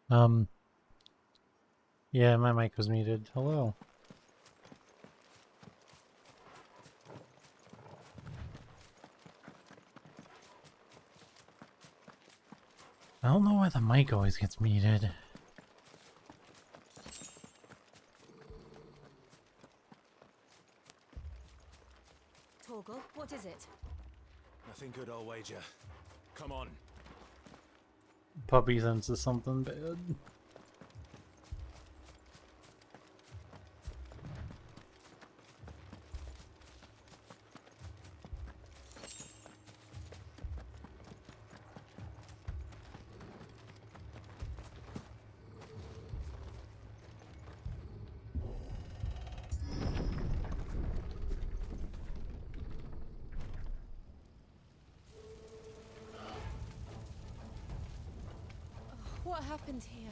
Um, yeah, my mic was muted. Hello. I don't know why the mic always gets muted. Torgal, what is it? Nothing good, I'll wager. Come on. Puppy senses something bad. What happened here?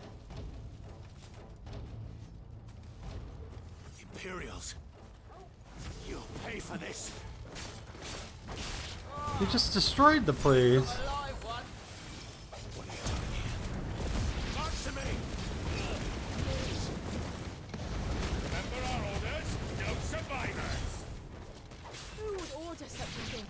Imperials. You'll pay for this. They just destroyed the place. What are you doing here? Answer me! Remember our orders? No survivors! Who would order such a thing?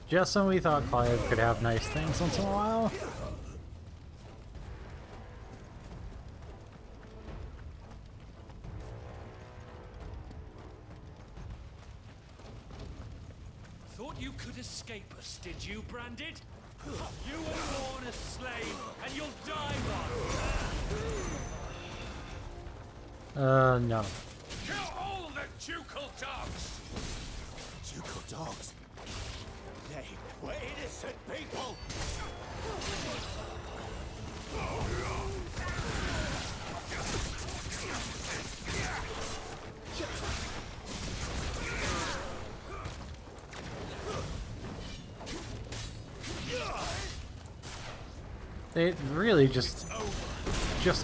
Just when we thought Clive could have nice things once in a while. Thought you could escape us, did you, Branded? You were born a slave, and you'll die one! No. Kill all the ducal dogs! Ducal dogs? They were innocent people! They really just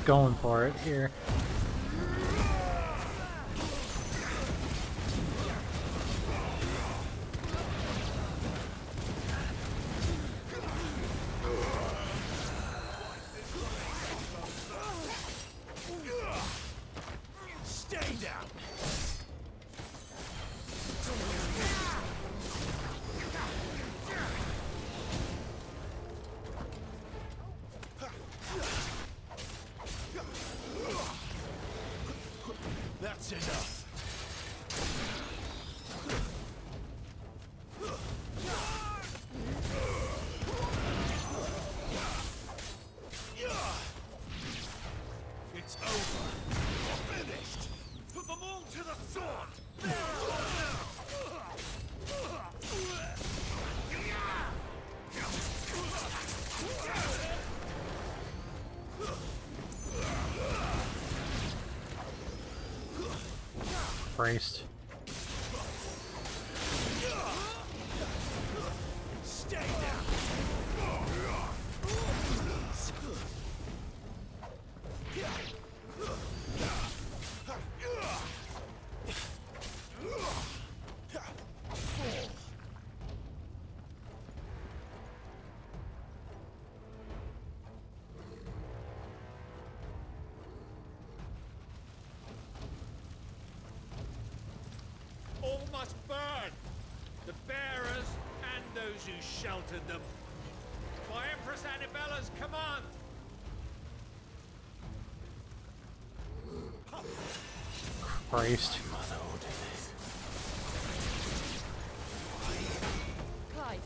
going for it here. Stay down! That's enough. It's over. Finished. Put them all to the sword. Christ. Stay down. All must burn! The bearers and those who sheltered them. By Empress Annibella's command! Christ. Clive.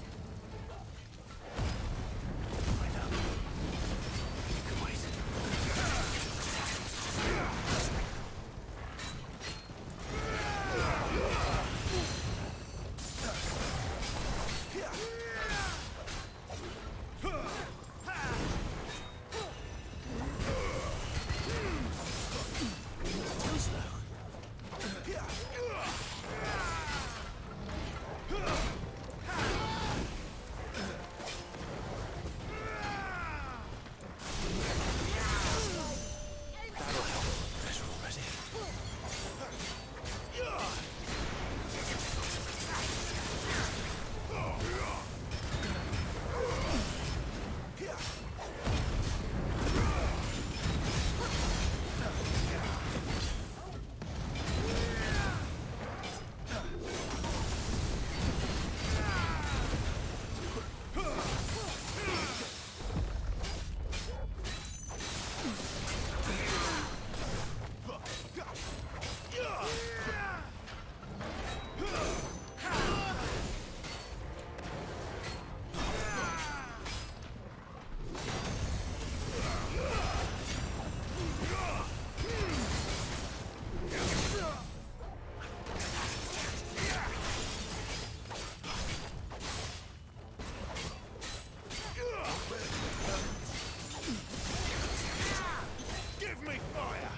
Friendly fire!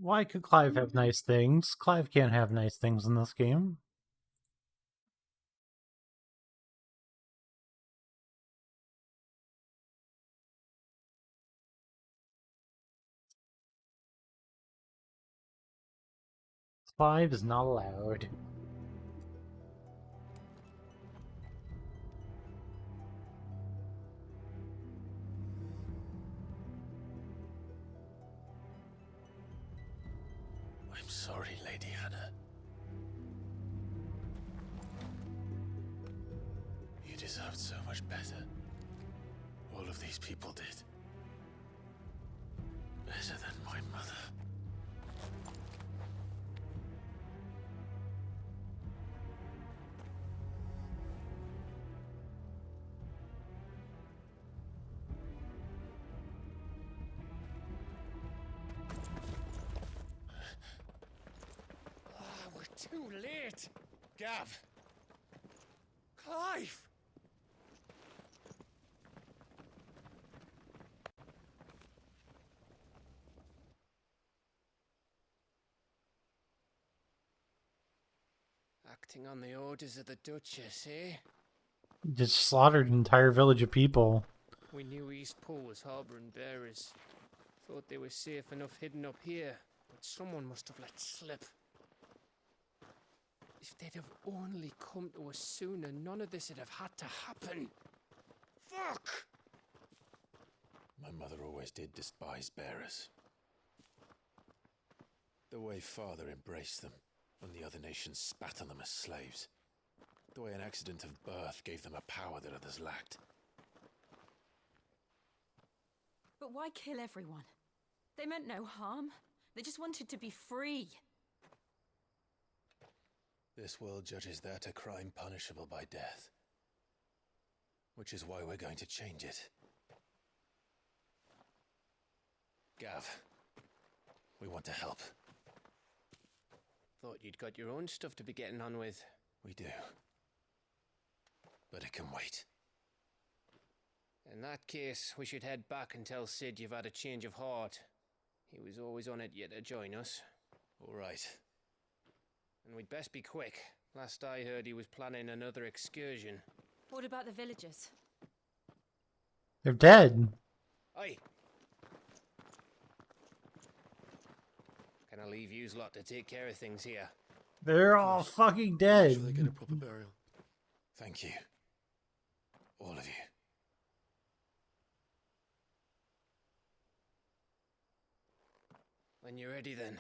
Why could Clive have nice things? Clive can't have nice things in this game. Clive is not allowed. I'm sorry, Lady Hannah. You deserved so much better. All of these people did. Better than my mother. We're too late. Gav. Clive. Acting on the orders of the Duchess, eh? Just slaughtered an entire village of people. We knew East Pole was harbouring bearers. Thought they were safe enough hidden up here, but someone must have let slip. If they'd have only come to us sooner, none of this would have had to happen. Fuck! My mother always did despise bearers. The way father embraced them when the other nations spat on them as slaves. The way an accident of birth gave them a power that others lacked. But why kill everyone? They meant no harm. They just wanted to be free. This world judges that a crime punishable by death. Which is why we're going to change it. Gav, we want to help. Thought you'd got your own stuff to be getting on with. We do. But it can wait. In that case, we should head back and tell Sid you've had a change of heart. He was always on it yet to join us. All right. And we'd best be quick. Last I heard, he was planning another excursion. What about the villagers? They're dead. Aye. Can I leave yous lot to take care of things here? They're all fucking dead. Make sure they get a proper burial. Thank you. All of you. When you're ready, then.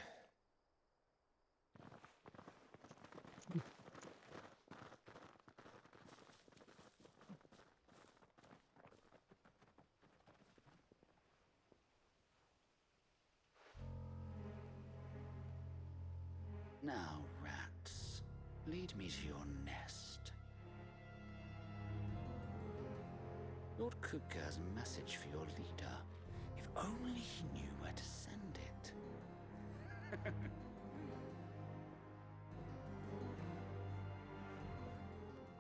Now, rats, lead me to your nest. Lord Kupka has a message for your leader. If only he knew where to send it.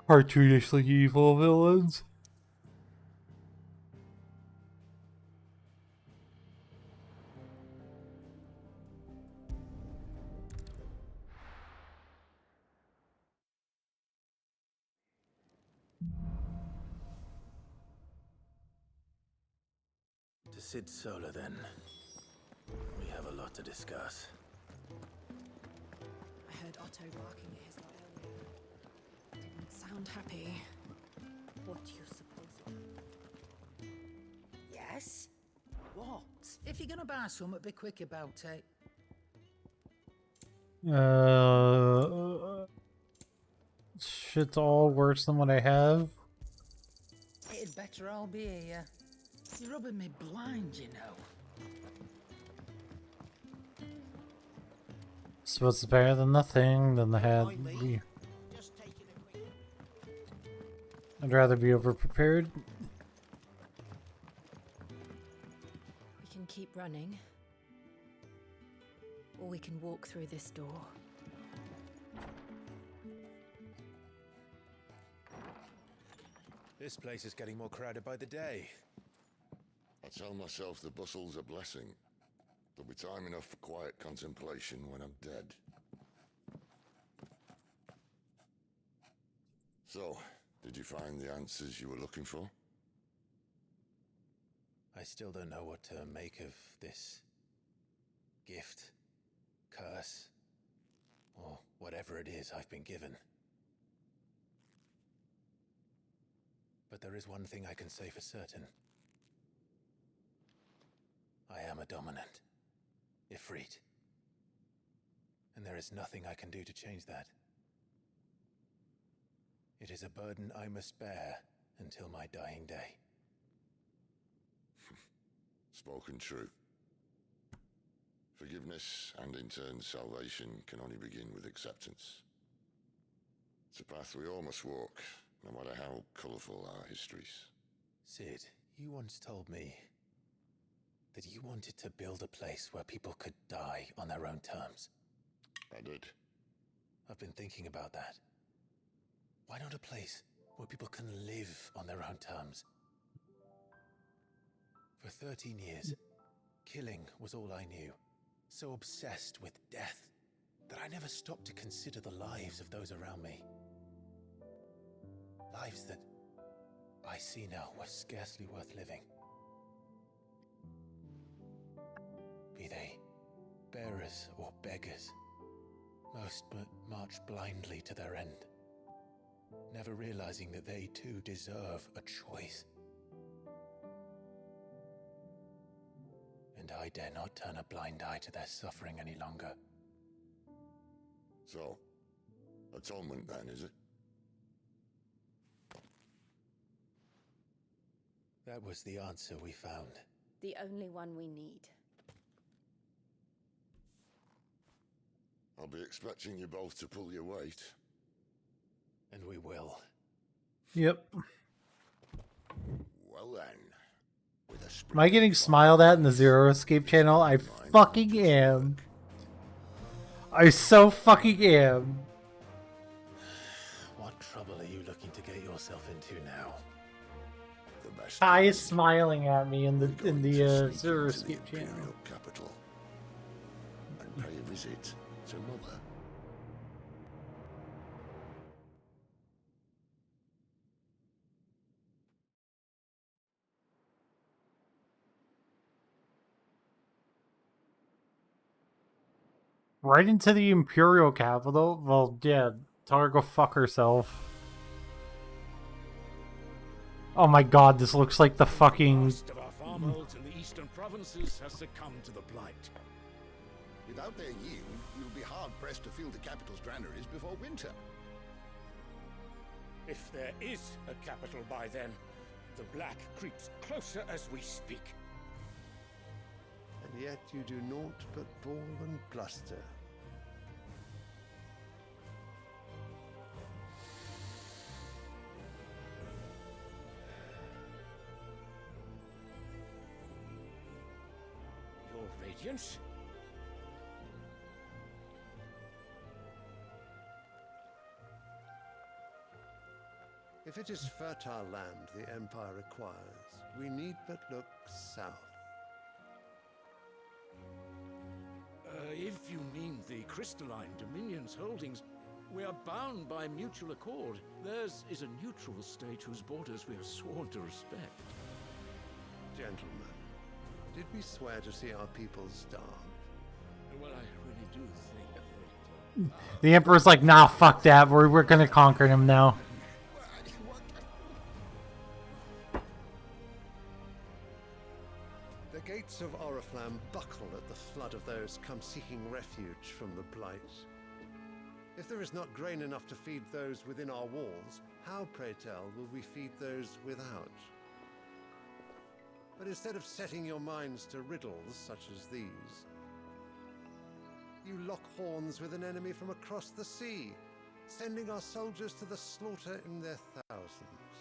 Cartoonishly evil villains. To Sid Solar, then. We have a lot to discuss. I heard Otto barking at his lot earlier. Didn't sound happy. What do you suppose? Yes? What? If you're gonna buy something, be quick about it. Shit's all worse than what I have. It'd better all be here. You're rubbing me blind, you know. This suppose it's better than nothing, than the head. I'd rather be overprepared. We can keep running, or we can walk through this door. This place is getting more crowded by the day. I tell myself the bustle's a blessing. There'll be time enough for quiet contemplation when I'm dead. So, did you find the answers you were looking for? I still don't know what to make of this gift, curse, or whatever it is I've been given. But there is one thing I can say for certain. I am a dominant, Ifrit. And there is nothing I can do to change that. It is a burden I must bear until my dying day. Spoken true. Forgiveness and in turn salvation can only begin with acceptance. It's a path we all must walk, no matter how colourful our histories. Sid, you once told me that you wanted to build a place where people could die on their own terms. I did. I've been thinking about that. Why not a place where people can live on their own terms? For 13 years, killing was all I knew. So obsessed with death that I never stopped to consider the lives of those around me. Lives that I see now were scarcely worth living. Be they bearers or beggars, most march blindly to their end, never realizing that they too deserve a choice. And I dare not turn a blind eye to their suffering any longer. So, atonement then, is it? That was the answer we found. The only one we need. I'll be expecting you both to pull your weight. And we will. Yep. Well then. With a Am I getting smiled at in the Zero Escape channel? I fucking am. I so fucking am. What trouble are you looking to get yourself into now? The best Kai thing is smiling at me in we're the going to sneak Zero into the Escape channel. Imperial capital and pay a visit to Mother. Right into the Imperial capital? Well, yeah, tell her to go fuck herself. Oh my god, this looks like the fucking... Most of our farmholds in the eastern provinces has succumbed to the blight. Without their yield, you'll be hard-pressed to fill the capital's granaries before winter. If there is a capital by then, the black creeps closer as we speak. And yet you do naught but bawl and bluster. Your Radiance? If it is fertile land the Empire requires, we need but look south. If you mean the crystalline Dominion's holdings, we are bound by mutual accord. Theirs is a neutral state whose borders we are sworn to respect. Gentlemen, did we swear to see our people starve? Well, I really do think that... The Emperor's like, nah, fuck that. We're gonna conquer him now. The gates of Oriflamme buckle at the flood of those come seeking refuge from the blight. If there is not grain enough to feed those within our walls, how, pray tell, will we feed those without? But instead of setting your minds to riddles such as these, You lock horns with an enemy from across the sea, sending our soldiers to the slaughter in their thousands.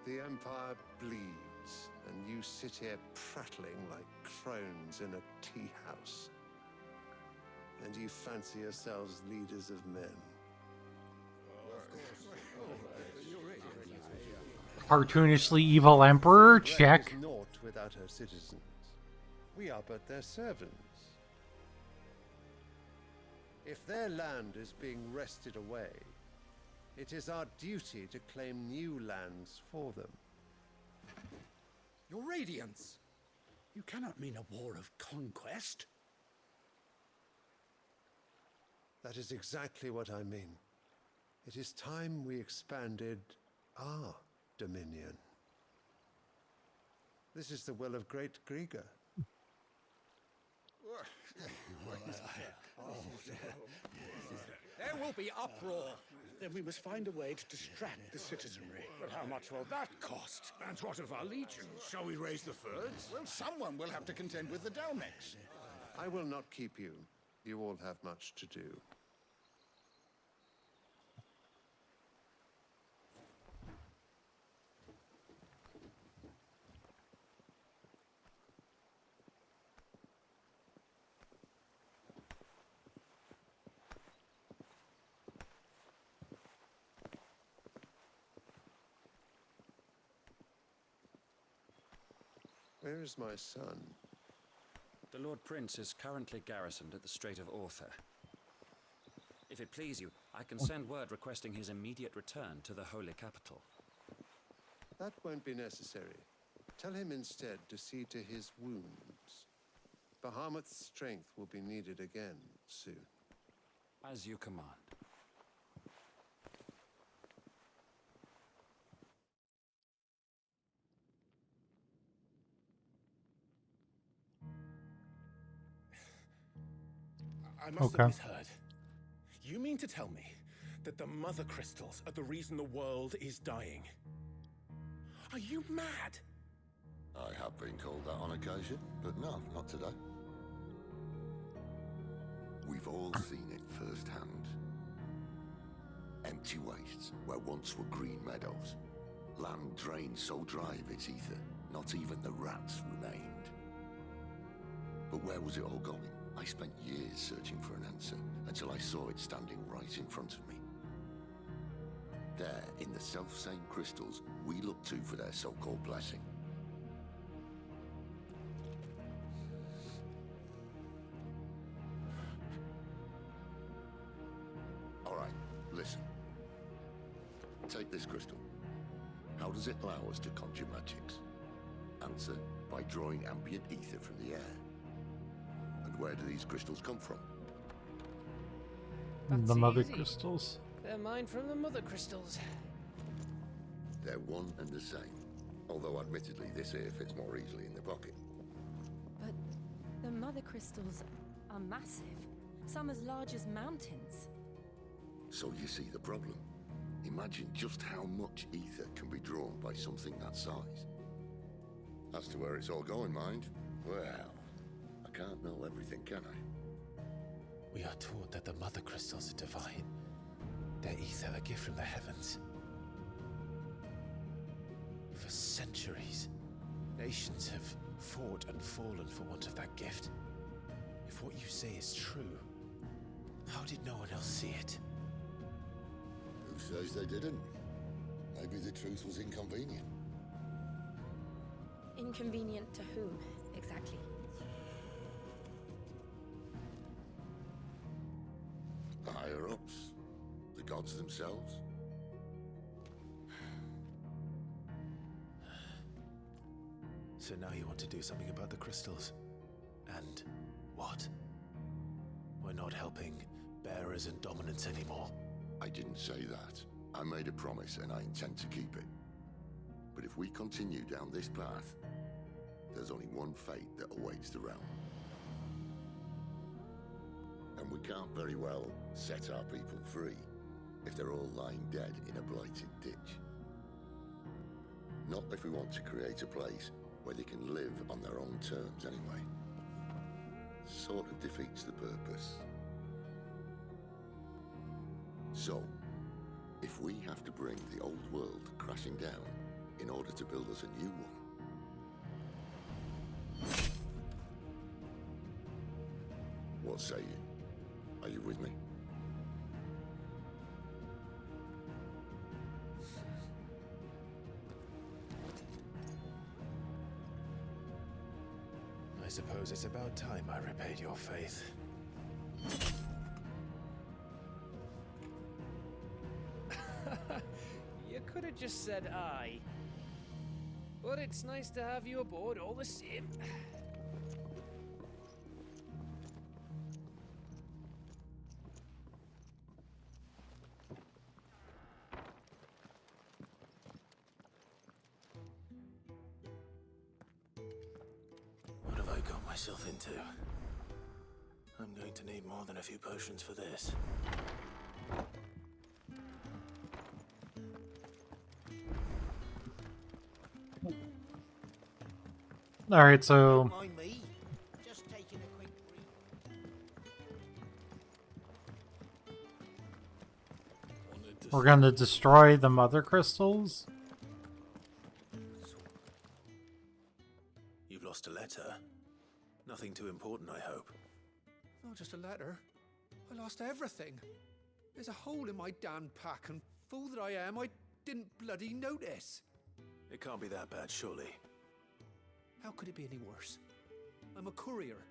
The Empire bleeds, and you sit here prattling like crones in a tea house. And you fancy yourselves leaders of men. Cartoonishly evil emperor, check. Is naught without her citizens. We are but their servants. If their land is being wrested away, it is our duty to claim new lands for them. Your Radiance! You cannot mean a war of conquest. That is exactly what I mean. It is time we expanded our dominion. This is the will of great Grieger. There will be uproar. Then we must find a way to distract the citizenry. But how much will that cost? And what of our legions? Shall we raise the furs? Well, someone will have to contend with the Dalmex. I will not keep you. You all have much to do. Where is my son? The Lord Prince is currently garrisoned at the Strait of Author. If it please you, I can send word requesting his immediate return to the Holy Capital. That won't be necessary. Tell him instead to see to his wounds. Bahamut's strength will be needed again soon. As you command. I must Okay. have misheard. You mean to tell me that the mother crystals are the reason the world is dying? Are you mad? I have been called that on occasion, but no, not today. We've all seen it firsthand. Empty wastes where once were green meadows. Land drained so dry of its ether, not even the rats remained. But where was it all going? I spent years searching for an answer until I saw it standing right in front of me. There, in the self-same crystals we look to for their so-called blessing. All right, listen. Take this crystal. How does it allow us to conjure magics? Answer, by drawing ambient ether from the air. And where do these crystals come from? The That's mother easy. crystals. They're mine from the mother crystals. They're one and the same. Although admittedly this here fits more easily in the pocket. But the mother crystals are massive. Some as large as mountains. So you see the problem. Imagine just how much ether can be drawn by something that size. As to where it's all going, mind, well, I can't know everything, can I? We are taught that the mother crystals are divine. Their ether a gift from the heavens. For centuries, nations have fought and fallen for want of that gift. If what you say is true, how did no one else see it? Who says they didn't? Maybe the truth was inconvenient. Inconvenient to whom, exactly? The higher-ups, the gods themselves. So now you want to do something about the crystals? And what? We're not helping bearers and dominants anymore. I didn't say that. I made a promise and I intend to keep it. But if we continue down this path, there's only one fate that awaits the realm. And we can't very well set our people free if they're all lying dead in a blighted ditch. Not if we want to create a place where they can live on their own terms anyway. sort of defeats the purpose. So, if we have to bring the old world crashing down in order to build us a new one, what say you? Are you with me? I suppose it's about time I repaid your faith. You could have just said aye. But it's nice to have you aboard all the same. What have I got myself into? I'm going to need more than a few potions for this. Alright, so Mind me, just taking a quick breathe. we're gonna destroy the mother crystals? You've lost a letter. Nothing too important, I hope. Not just a letter. I lost everything. There's a hole in my damn pack, and fool that I am, I didn't bloody notice. It can't be that bad, surely. How could it be any worse? I'm a courier.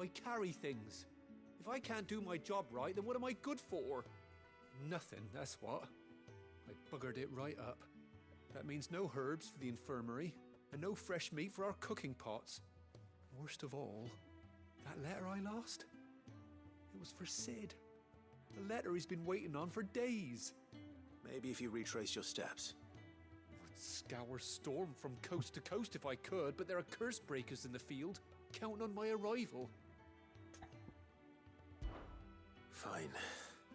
I carry things. If I can't do my job right, then what am I good for? Nothing, that's what. I buggered it right up. That means no herbs for the infirmary, and no fresh meat for our cooking pots. Worst of all, that letter I lost? It was for Sid. A letter he's been waiting on for days. Maybe if you retrace your steps. I'd scour Storm from coast to coast if I could, but there are curse breakers in the field, counting on my arrival. Fine.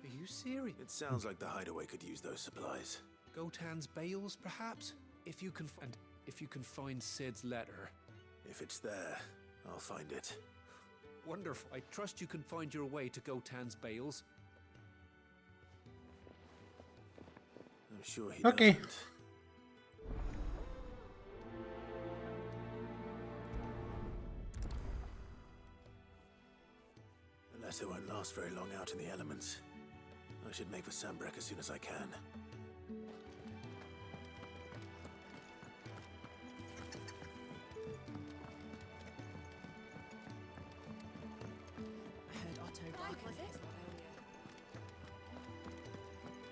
Are you serious? It sounds like the hideaway could use those supplies. Gotan's bales, perhaps? If you can find Sid's letter. If it's there, I'll find it. Wonderful. I trust you can find your way to Gotan's bales. I'm sure he Okay. doesn't. The letter won't last very long out in the elements. I should make for Sambrek as soon as I can. I heard Otto barking at his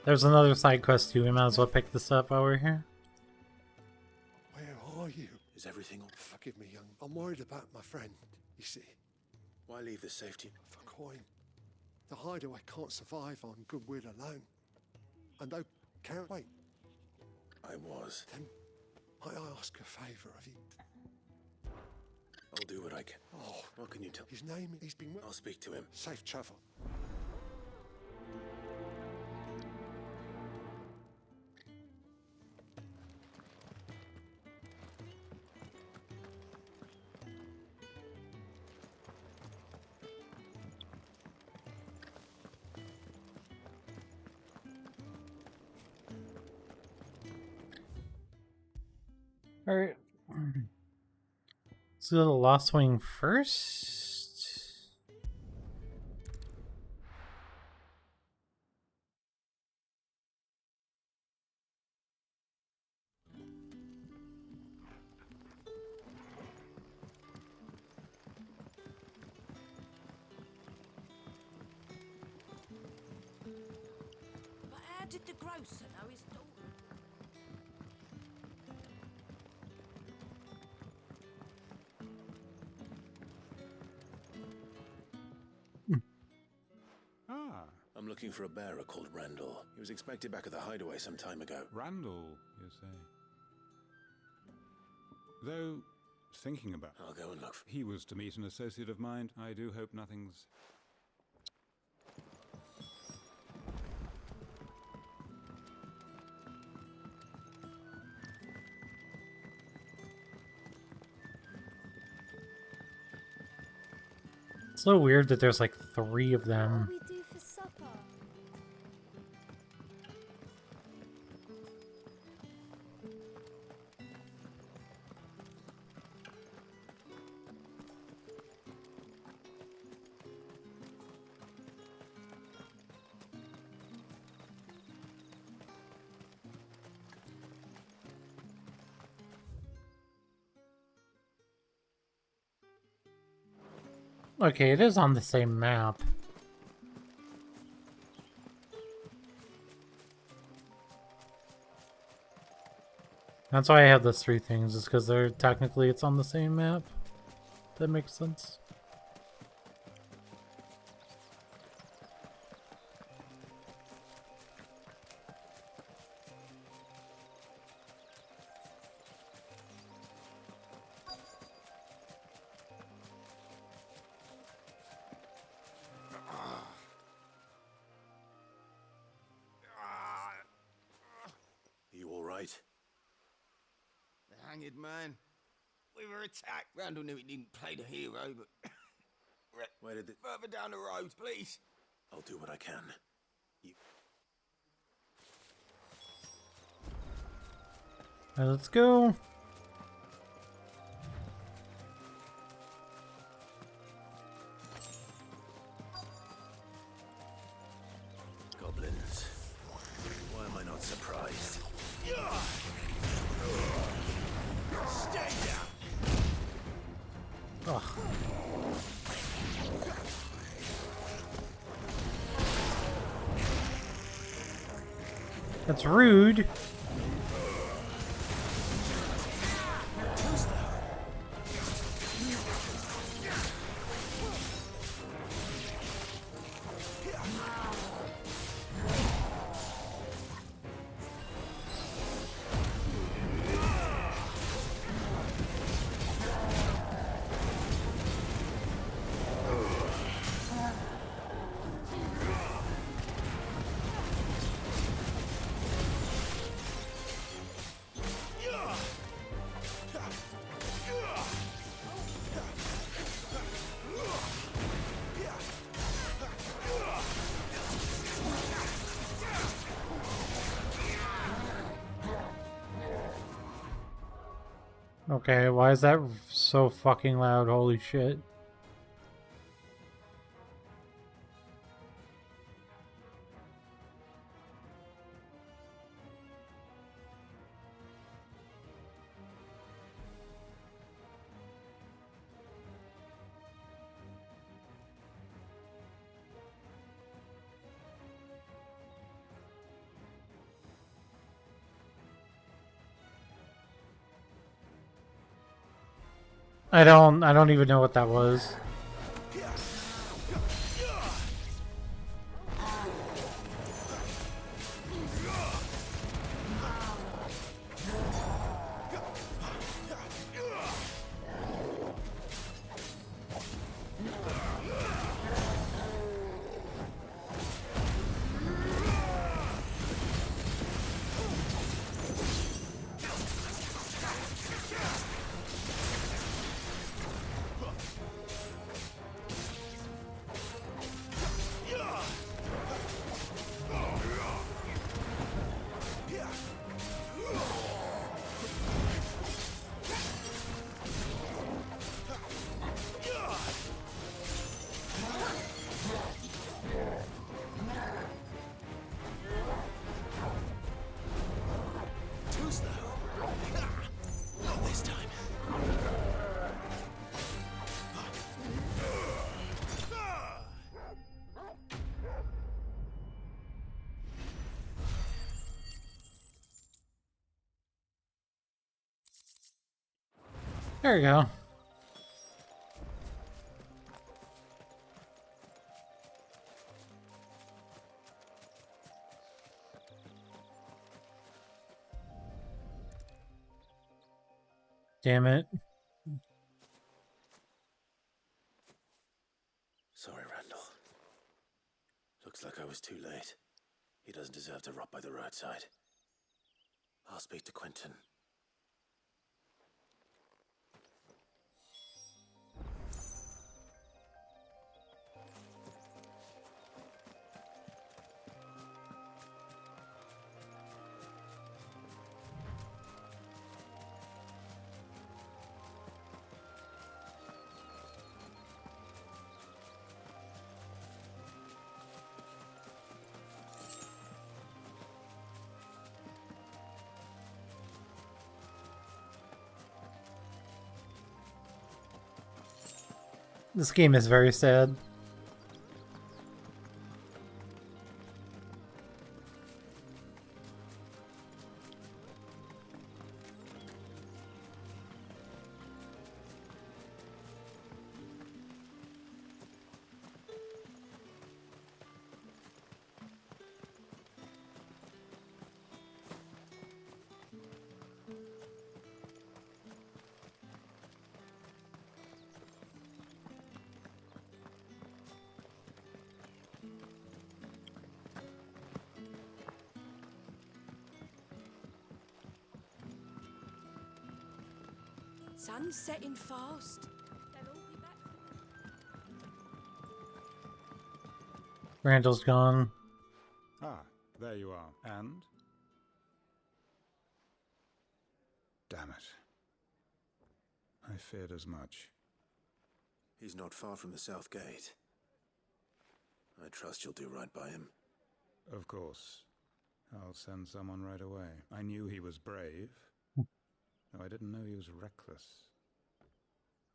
There's another side quest too. We might as well pick this up while we're here. Where are you? Is everything all... Forgive me, young. I'm worried about my friend, you see. Why leave the safety? For coin. The hideaway can't survive on goodwill alone. And though can't wait. I was. Then I ask a favour of you. I'll do what I can. Oh, What can you tell? his name, he's been... I'll speak to him. Safe travel. Alright. Let's go to the Lost Wing first. But how did the grocer know his daughter? I'm looking for a bearer called Randall. He was expected back at the hideaway some time ago. Randall, you say? Though, thinking about I'll go and look for... he was to meet an associate of mine. I do hope nothing's... It's so weird that there's like 3 of them. What do we do for supper? Okay, it is on the same map. That's why I have those 3 things, is because they're technically it's on the same map. That makes sense. You all right? The hanged man. We were attacked. Randall knew he didn't play the hero, but... Where did it... Further down the road, please. I'll do what I can. You... Alright, let's go. Goblins. Why am I not surprised? Stay down. Ugh. That's rude. Okay, why is that so fucking loud? Holy shit. I don't even know what that was. There you go. Damn it. Sorry, Randall. Looks like I was too late. He doesn't deserve to rot by the roadside. I'll speak to Quentin. This game is very sad. Sun's setting fast. They'll all be back. Randall's gone. Ah, there you are. And? Damn it. I feared as much. He's not far from the south gate. I trust you'll do right by him. Of course. I'll send someone right away. I knew he was brave, though I didn't know he was reckless.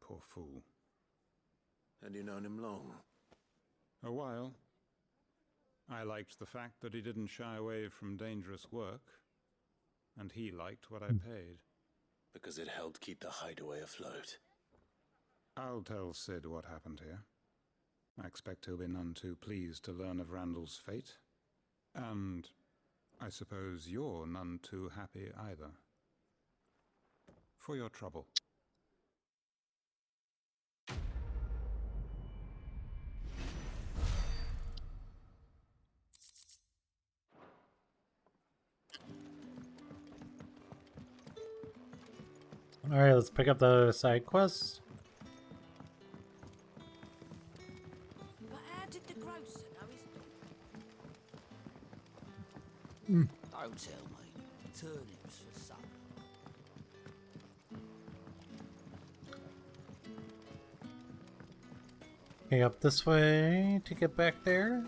Poor fool. And you've known him long? A while. I liked the fact that he didn't shy away from dangerous work, and he liked what I paid. Because it helped keep the hideaway afloat. I'll tell Sid what happened here. I expect he'll be none too pleased to learn of Randall's fate. And I suppose you're none too happy either. For your trouble. Alright, let's pick up the side quest. But how did the grocer know his Don't tell me. Turnips for supper. Okay, up this way to get back there.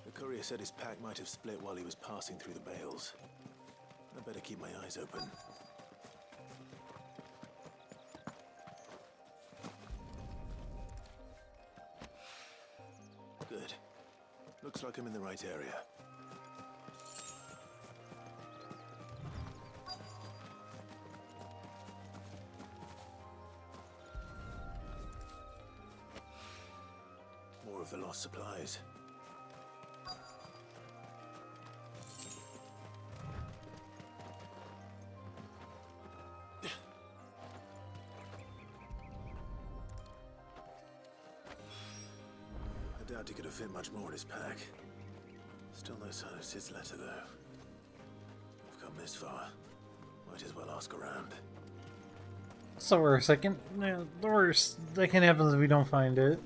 The courier said his pack might have split while he was passing through the bales. I better keep my eyes open. Good. Looks like I'm in the right area. More of the lost supplies. I doubt he could have fit much more in his pack. Still no sign of Sid's letter, though. I've come this far. Might as well ask around. So we're second. The worst that can happen is we don't find it.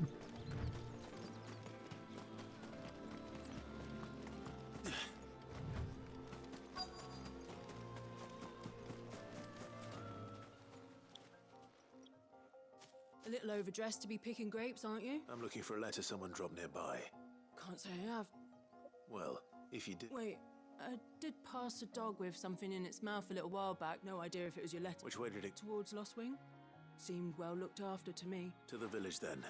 A little overdressed to be picking grapes, aren't you? I'm looking for a letter someone dropped nearby. Can't say I have. Well, if you did... Wait, I did pass a dog with something in its mouth a little while back. No idea if it was your letter. Which way did it... Towards Lost Wing? Seemed well looked after to me. To the village, then.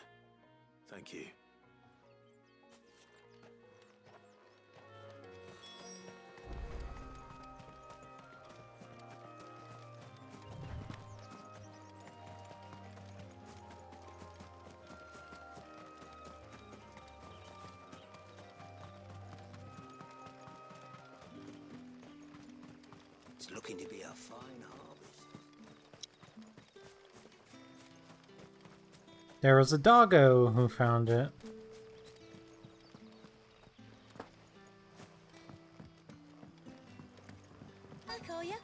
Thank you. It's looking to be a fine harvest. There was a doggo who found it. Hi, Collier.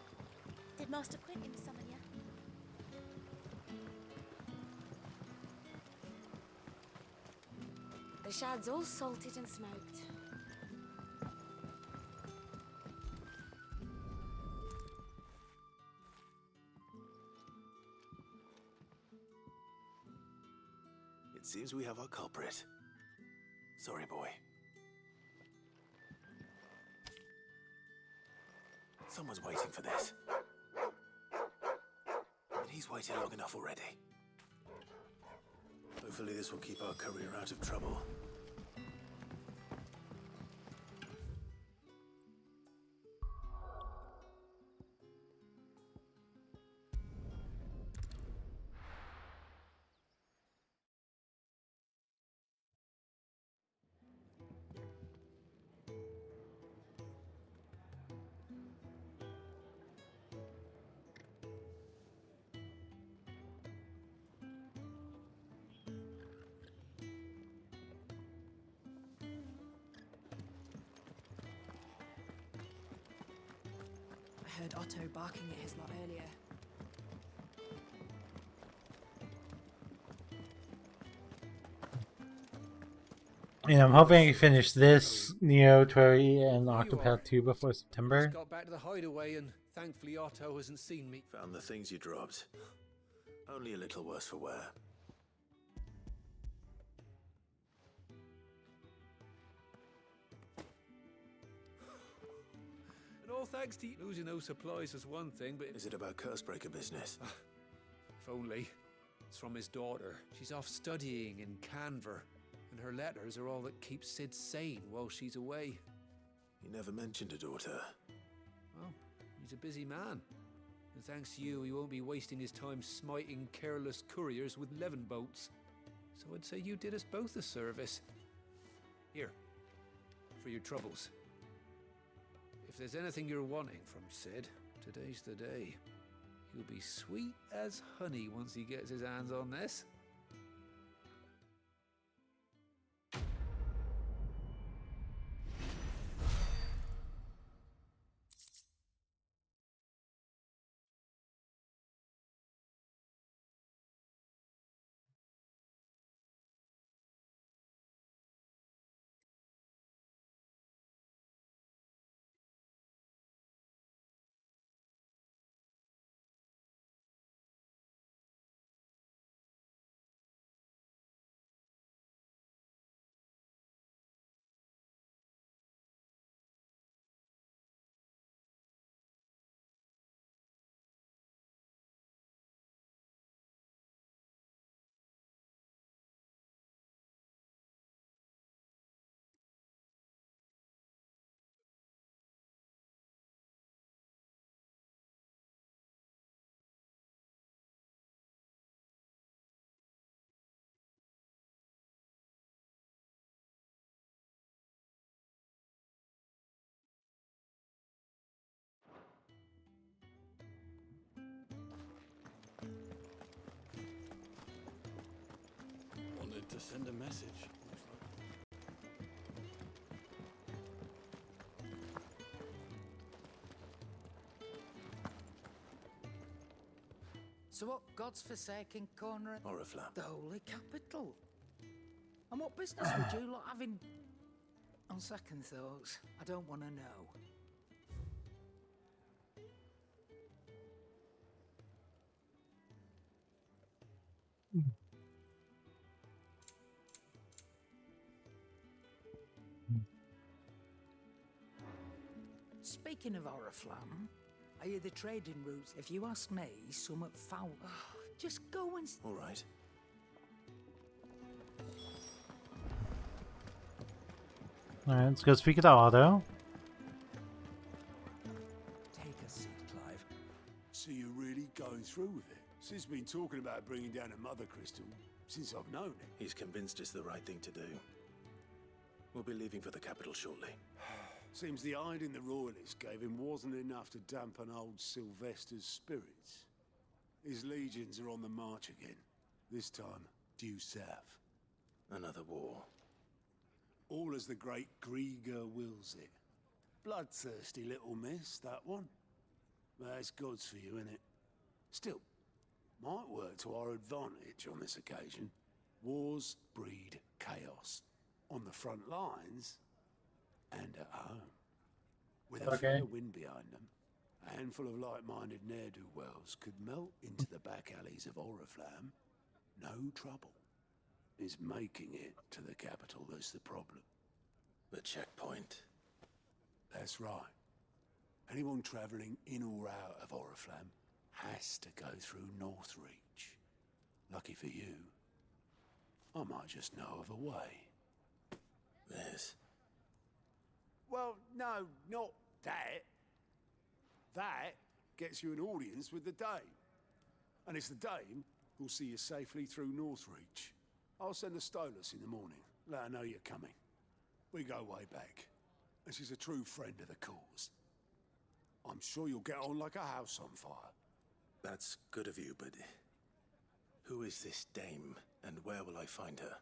Did Master Quentin summon you? The shad's all salted and smoked. It seems we have our culprit. Sorry, boy. Someone's waiting for this. But he's waited long enough already. Hopefully this will keep our career out of trouble. I heard Otto barking at his lot earlier. And I'm hoping I can finish this, Neo, Tori, and Octopath 2 before September. Just got back to the hideaway and thankfully Otto hasn't seen me. Found the things you dropped. Only a little worse for wear. And all thanks to you. Losing those supplies is one thing, but... Is it about Cursebreaker business? If only. It's from his daughter. She's off studying in Canver. And her letters are all that keep Sid sane while she's away. He never mentioned a daughter. Well, he's a busy man. And thanks to you, he won't be wasting his time smiting careless couriers with levin boats. So I'd say you did us both a service. Here, for your troubles. If there's anything you're wanting from Sid, today's the day. He'll be sweet as honey once he gets his hands on this. Wanted to send a message. So what God's forsaken corner? Oriflamme. The holy capital. And what business would you lot have in... On second thoughts, I don't want to know. Speaking of Oriflamme, I hear the trading routes. If you ask me, somewhat foul. Just go and... All right. Alright, let's go speak to Otto. Take a seat, Clive. So you're really going through with it? Sid's been talking about bringing down a mother crystal since I've known him. He's convinced it's the right thing to do. We'll be leaving for the capital shortly. Seems the hiding the royalists gave him wasn't enough to dampen old Sylvester's spirits. His legions are on the march again. This time, due south. Another war. All as the great Grieger wills it. Bloodthirsty little miss, that one. That's God's for you, innit? Still, might work to our advantage on this occasion. Wars breed chaos. On the front lines, and at home. With a fair wind behind them, a handful of like-minded ne'er-do-wells could melt into the back alleys of Oriflamme. No trouble. It's making it to the capital that's the problem. The checkpoint. That's right. Anyone travelling in or out of Oriflamme has to go through Northreach. Lucky for you, I might just know of a way. This? Well, no, not that. That gets you an audience with the Dame. And it's the Dame who'll see you safely through Northreach. I'll send the Stolas in the morning. Let her know you're coming. We go way back. And she's a true friend of the cause. I'm sure you'll get on like a house on fire. That's good of you, but who is this dame, and where will I find her?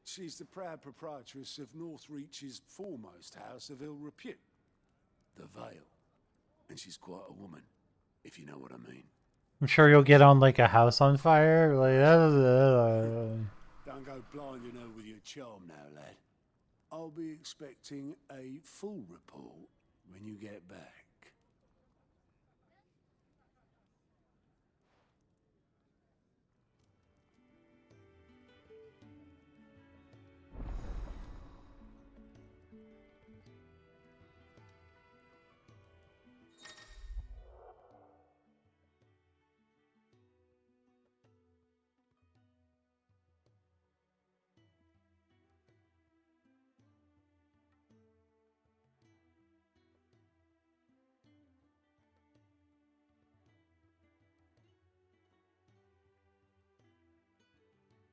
She's the proud proprietress of Northreach's foremost house of ill repute, the Vale. And she's quite a woman, if you know what I mean. I'm sure you'll get on like a house on fire. Like Don't go blinding her with your charm now, lad. I'll be expecting a full report when you get back.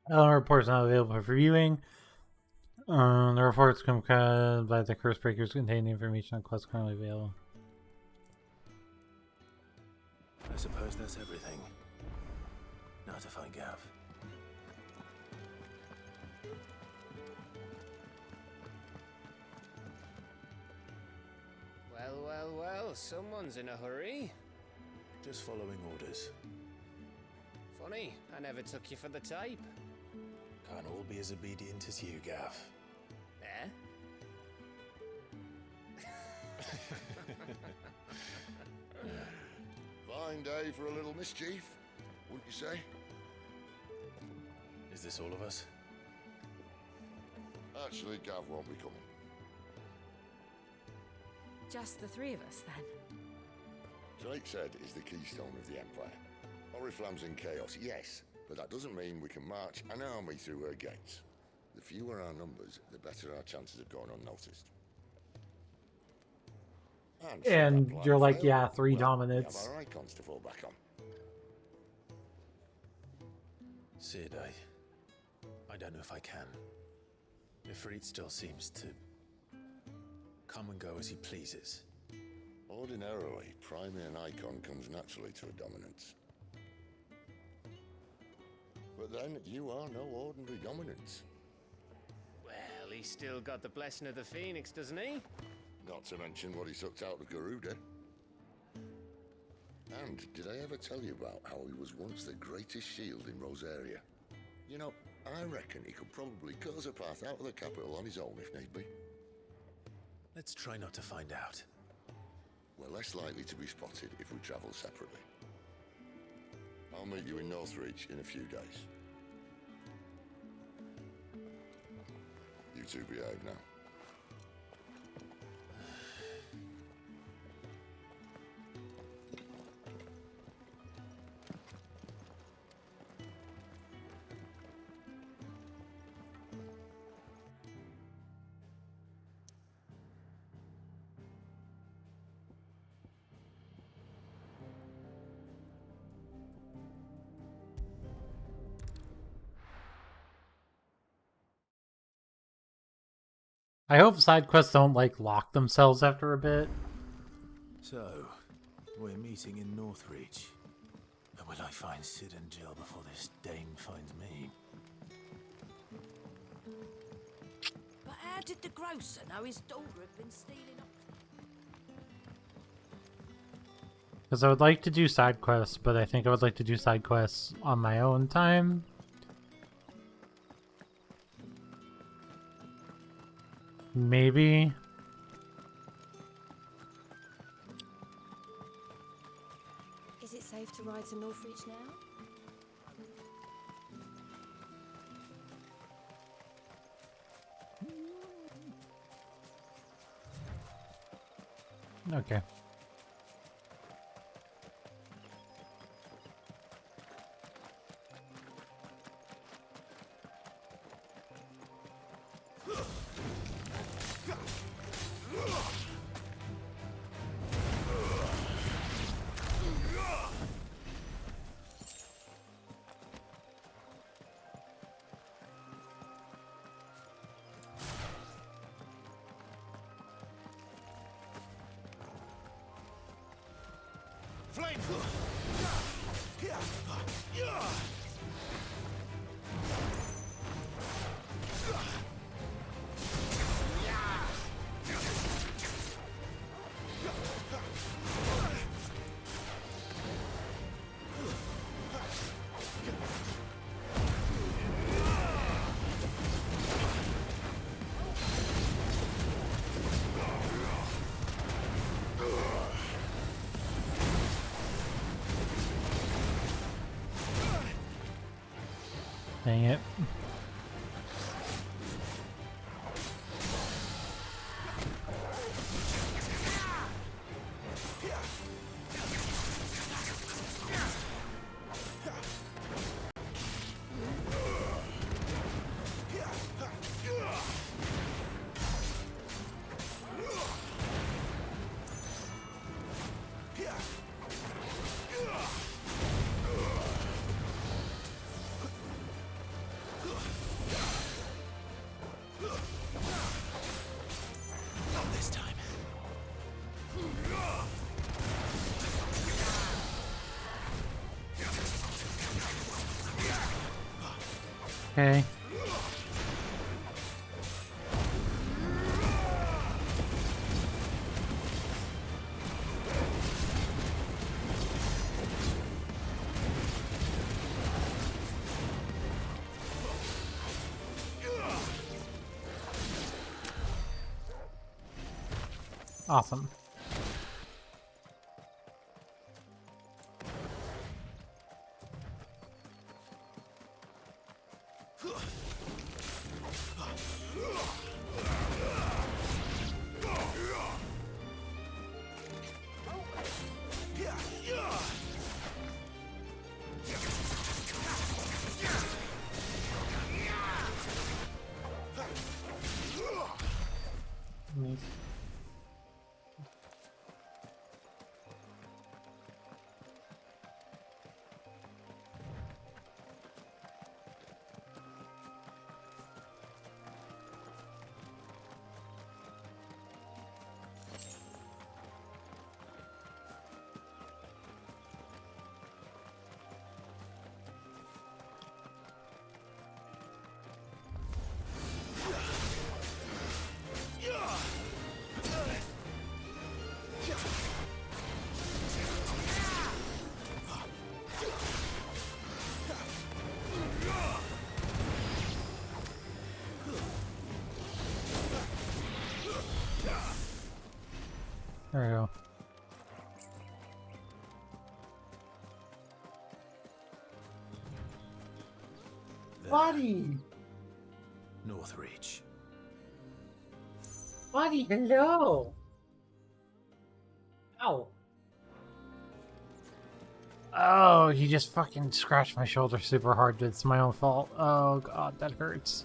Report's not available for viewing. The reports come by the curse breakers contain information on quests currently available. I suppose that's everything. Now to find Gav. Well, someone's in a hurry. Just following orders. Funny, I never took you for the type. Can't all be as obedient as you, Gav. Eh? Fine day for a little mischief, wouldn't you say? Is this all of us? Actually, Gav won't be coming. Just the three of us, then? Drake said is the keystone of the Empire. Oriflamme's in chaos, yes, but that doesn't mean we can march an army through her gates. The fewer our numbers, the better our chances of going unnoticed. And you're like, yeah, 3 dominance. We have our icons to fall back on. Sid, I don't know if I can. Ifrit still seems to come and go as he pleases. Ordinarily, priming an icon comes naturally to a dominance. But then, you are no ordinary dominance. Well, he's still got the blessing of the Phoenix, doesn't he? Not to mention what he sucked out of Garuda. And did I ever tell you about how he was once the greatest shield in Rosaria? You know, I reckon he could probably cut us a path out of the capital on his own if need be. Let's try not to find out. We're less likely to be spotted if we travel separately. I'll meet you in Northreach in a few days. You two behave now. I hope side quests don't like lock themselves after a bit. So, we're meeting in Northreach. But will I find Sid and Jill before this dame finds me? But how did the grocer know his daughter had been stealing up? Because I would like to do side quests, but I think I would like to do side quests on my own time. Maybe. Is it safe to ride to Northreach now? Okay. Flame! Dang it. Not this time. Okay. Awesome. Nice. There we go. Buddy! Northreach. Buddy, hello! Ow! Oh, he just fucking scratched my shoulder super hard. It's my own fault. Oh god, that hurts.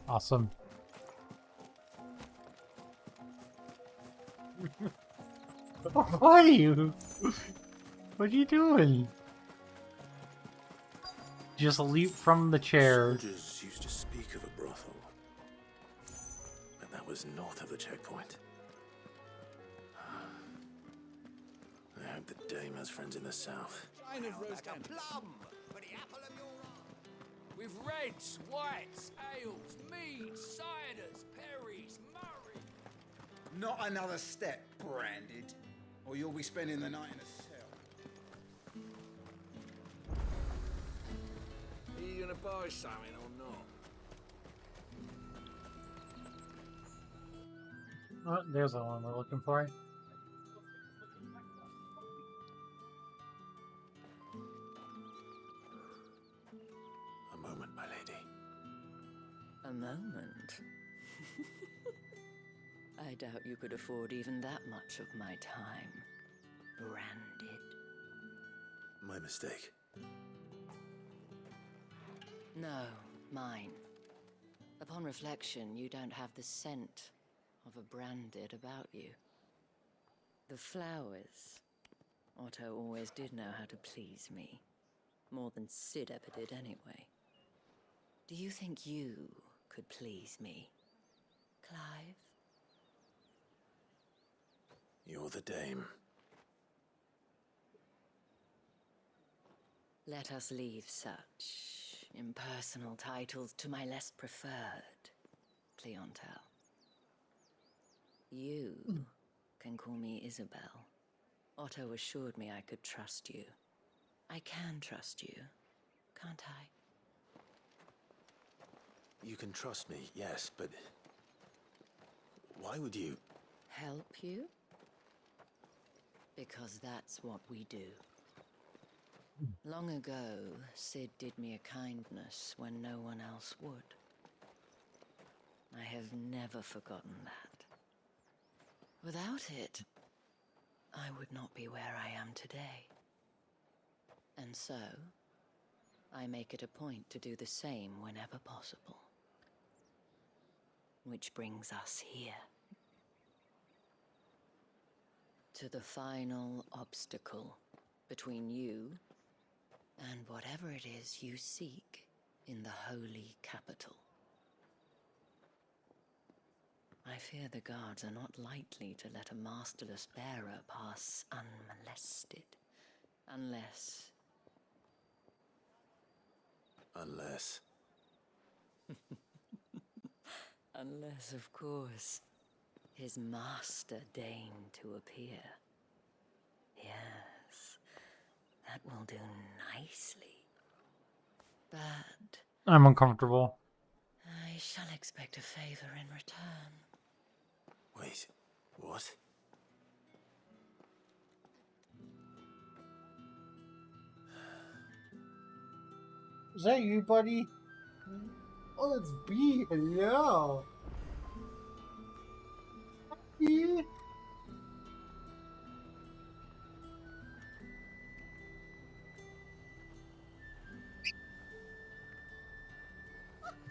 Awesome. What are you? What are you doing? Just leap from the chair. Soldiers used to speak of a brothel, but that was north of the checkpoint. I hope the dame has friends in the south. China's roast like a plum for the apple of your eye. With reds, whites, ales, meads, ciders, perries, murray. Not another step, branded, or you'll be spending the night in a cell. Are you gonna buy something or not? Oh, there's the one we're looking for. A moment, my lady. A moment? I doubt you could afford even that much of my time. Branded. My mistake. No, mine. Upon reflection, you don't have the scent of a branded about you. The flowers. Otto always did know how to please me. More than Sid ever did anyway. Do you think you could please me, Clive? You're the dame. Let us leave such impersonal titles to my less preferred clientele. You can call me Isabel. Otto assured me I could trust you. I can trust you, can't I? You can trust me, yes, but why would you? Help you? Because that's what we do. Long ago, Sid did me a kindness when no one else would. I have never forgotten that. Without it, I would not be where I am today. And so, I make it a point to do the same whenever possible. Which brings us here. To the final obstacle between you and whatever it is you seek in the holy capital. I fear the guards are not likely to let a masterless bearer pass unmolested. Unless... Unless, of course, his master deigned to appear. Yes, that will do nicely. But... I'm uncomfortable. I shall expect a favor in return. Wait, what? Is that you, buddy? Oh, it's B. Hello. B.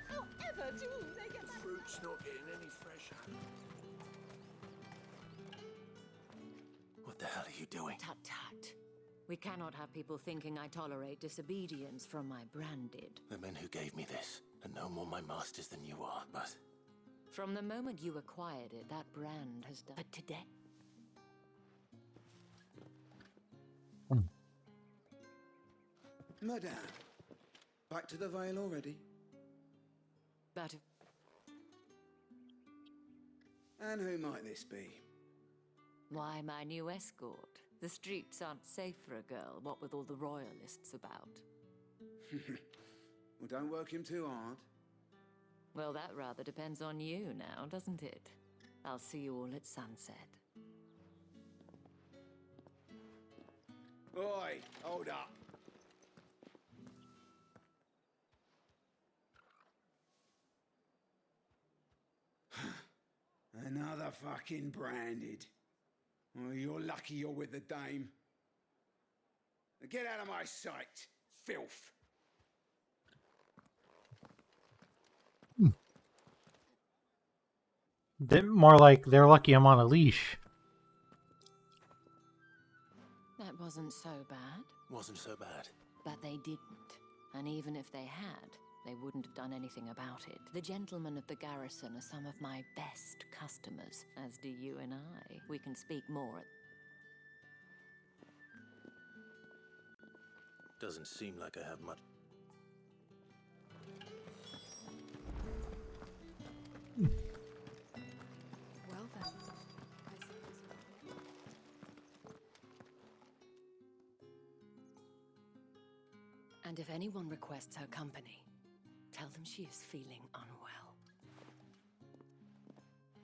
However do they get that? Fruit's not getting any fresher. What the hell are you doing? Tut tut. We cannot have people thinking I tolerate disobedience from my branded. The men who gave me this are no more my masters than you are, but... From the moment you acquired it, that brand has done... But today... Madame, back to the Vale already? But... And who might this be? Why, my new escort. The streets aren't safe for a girl, what with all the royalists about. Well, don't work him too hard. Well, that rather depends on you now, doesn't it? I'll see you all at sunset. Oi, hold up. Another fucking branded. Oh, you're lucky you're with the dame. Get out of my sight, filth. More like they're lucky I'm on a leash. That wasn't so bad. Wasn't so bad. But they didn't. And even if they had, they wouldn't have done anything about it. The gentlemen of the garrison are some of my best customers, as do you and I. We can speak more at... Doesn't seem like I have much... Well then, And if anyone requests her company, tell them she is feeling unwell.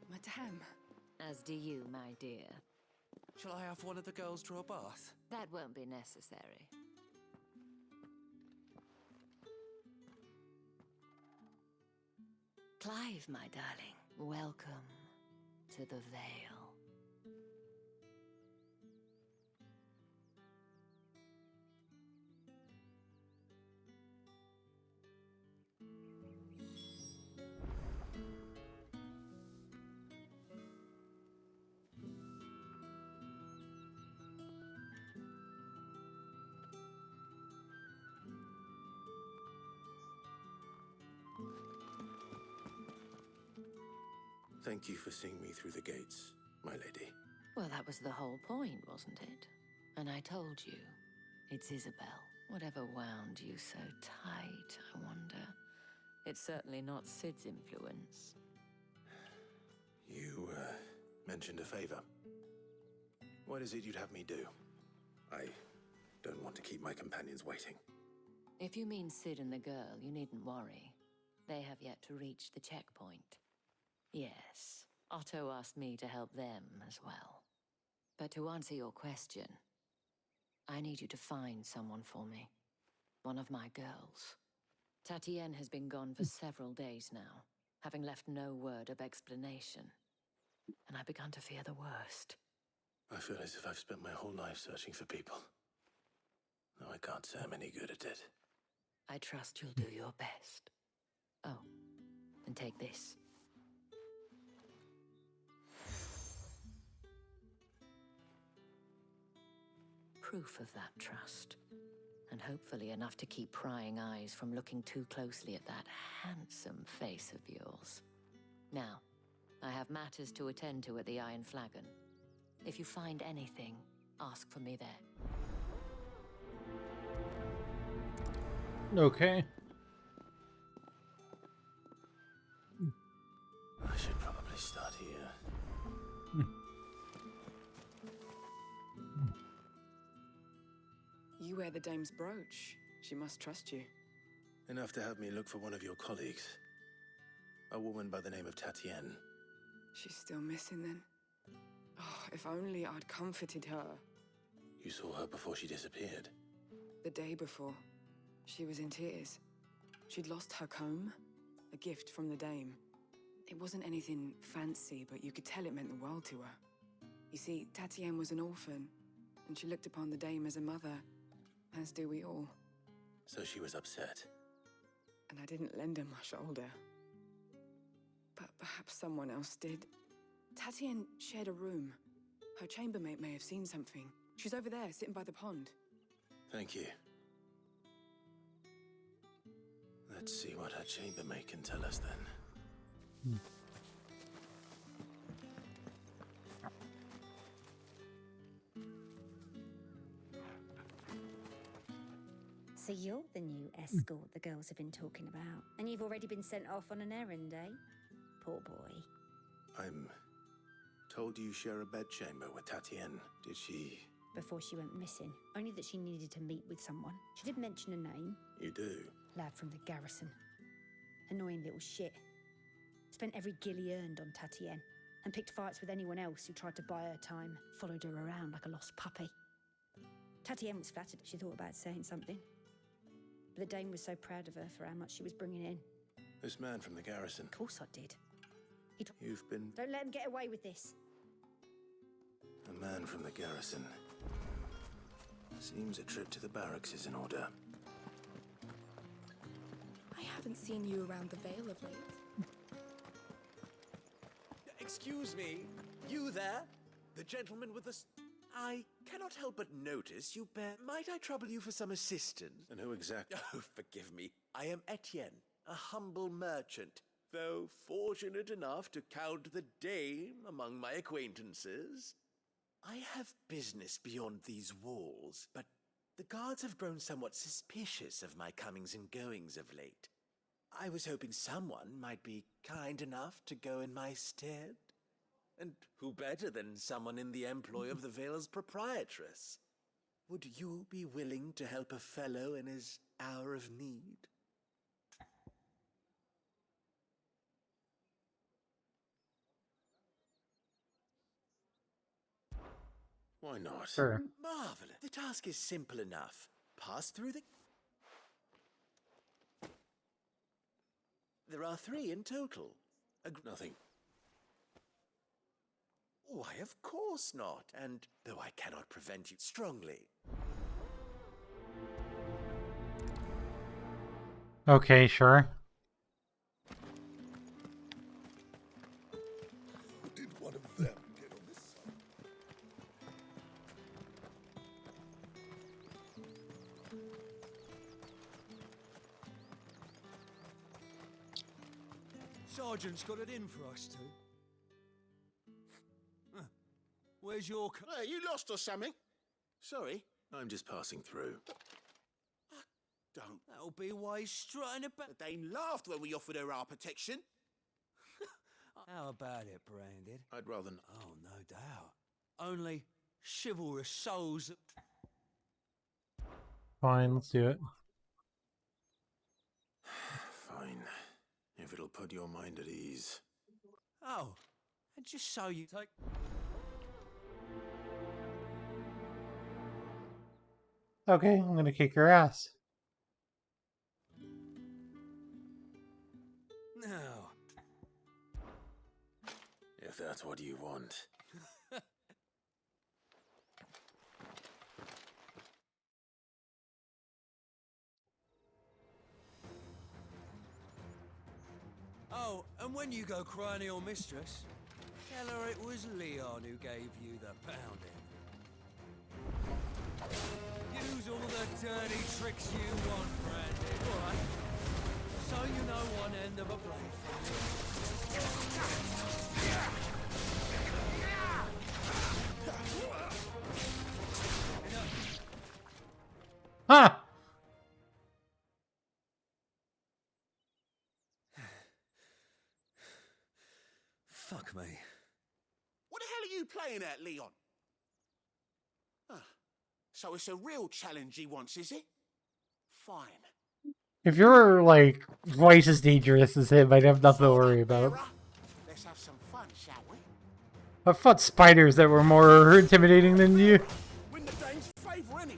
Madame. As do you, my dear. Shall I have one of the girls draw a bath? That won't be necessary. Clive, my darling, welcome to the Vale. Thank you for seeing me through the gates, my lady. Well, that was the whole point, wasn't it? And I told you, it's Isabel. Whatever wound you so tight, I wonder. It's certainly not Sid's influence. You, mentioned a favor. What is it you'd have me do? I don't want to keep my companions waiting. If you mean Sid and the girl, you needn't worry. They have yet to reach the checkpoint. Yes, Otto asked me to help them as well. But to answer your question, I need you to find someone for me. One of my girls. Tatienne has been gone for several days now, having left no word of explanation. And I've begun to fear the worst. I feel as if I've spent my whole life searching for people. No, I can't say I'm any good at it. I trust you'll do your best. Oh, and take this. Proof of that trust. And hopefully enough to keep prying eyes from looking too closely at that handsome face of yours. Now, I have matters to attend to at the Iron Flagon. If you find anything, ask for me there. Okay. I should probably start here. You wear the dame's brooch. She must trust you. Enough to have me look for one of your colleagues. A woman by the name of Tatienne. She's still missing then. Oh, if only I'd comforted her. You saw her before she disappeared. The day before, she was in tears. She'd lost her comb, a gift from the dame. It wasn't anything fancy, but you could tell it meant the world to her. You see, Tatienne was an orphan, and she looked upon the dame as a mother, as do we all. So she was upset. And I didn't lend her my shoulder. But perhaps someone else did. Tatienne shared a room. Her chambermaid may have seen something. She's over there, sitting by the pond. Thank you. Let's see what her chambermaid can tell us then. So you're the new escort the girls have been talking about. And you've already been sent off on an errand, eh? Poor boy. I'm told you share a bedchamber with Tatienne. Did she... Before she went missing. Only that she needed to meet with someone. She did mention a name. You do? Lad from the garrison. Annoying little shit. Spent every guil he earned on Tatienne. And picked fights with anyone else who tried to buy her time. Followed her around like a lost puppy. Tatienne was flattered if she thought about saying something. But the dame was so proud of her for how much she was bringing in. This man from the garrison. Of course I did. You've been... Don't let him get away with this. A man from the garrison. Seems a trip to the barracks is in order. I haven't seen you around the Vale of late. Excuse me, you there? The gentleman with the... I cannot help but notice you bear... Might I trouble you for some assistance? And who exactly? Oh, forgive me. I am Etienne, a humble merchant. Though fortunate enough to count the dame among my acquaintances. I have business beyond these walls, but the guards have grown somewhat suspicious of my comings and goings of late. I was hoping someone might be kind enough to go in my stead. And who better than someone in the employ of the Vale's proprietress? Would you be willing to help a fellow in his hour of need. Why not? Sure. Marvelous. The task is simple enough. Pass through the... There are 3 in total. Nothing. Why, of course not. And though I cannot prevent you strongly. Okay, sure. Did one of them get on this side? Sergeant's got it in for us two. Where's your... Hey, you lost or something? Sorry, I'm just passing through. Don't. That'll be why he's strutting about. The Dame laughed when we offered her our protection. How about it, Branded? I'd rather not. Oh, no doubt. Only chivalrous souls that... Fine, let's do it. Fine. If it'll put your mind at ease. Oh, and just so you take... Okay, I'm gonna kick your ass. Now. If that's what you want. Oh, and when you go crying to your mistress, tell her it was Leon who gave you the pounding. Use all the dirty tricks you want, Brandon. All right. So you know one end of a blade from Ha! Fuck me. What the hell are you playing at, Leon? So it's a real challenge he wants, is it? Fine. If you're like twice as dangerous as him, I'd have nothing to worry about. Let's have some fun, shall we? I fought spiders that were more intimidating than you. Win the Dame's favour anyway.